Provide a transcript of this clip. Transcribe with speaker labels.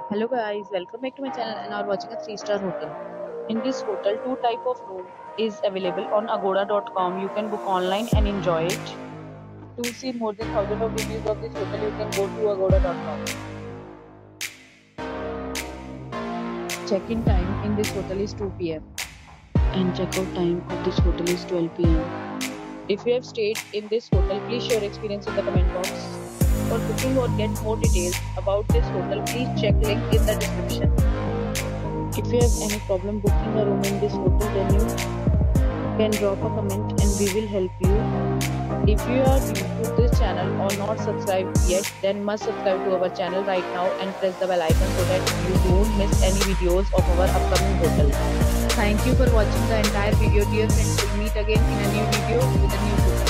Speaker 1: Hello guys, welcome back to my channel and are watching a 3-star hotel. In this hotel, two type of room is available on agoda.com. You can book online and enjoy it. To see more than thousands of reviews of this hotel, you can go to agoda.com. Check-in time in this hotel is 2 p.m. and check-out time of this hotel is 12 p.m. If you have stayed in this hotel, please share your experience in the comment box. For booking or get more details about this hotel, please check link in the description. If you have any problem booking a room in this hotel, then you can drop a comment and we will help you. If you are new to this channel or not subscribed yet, then must subscribe to our channel right now and press the bell icon so that you don't miss any videos of our upcoming hotel. Thank you for watching the entire video, dear friends. We'll meet again in a new video with a new hotel.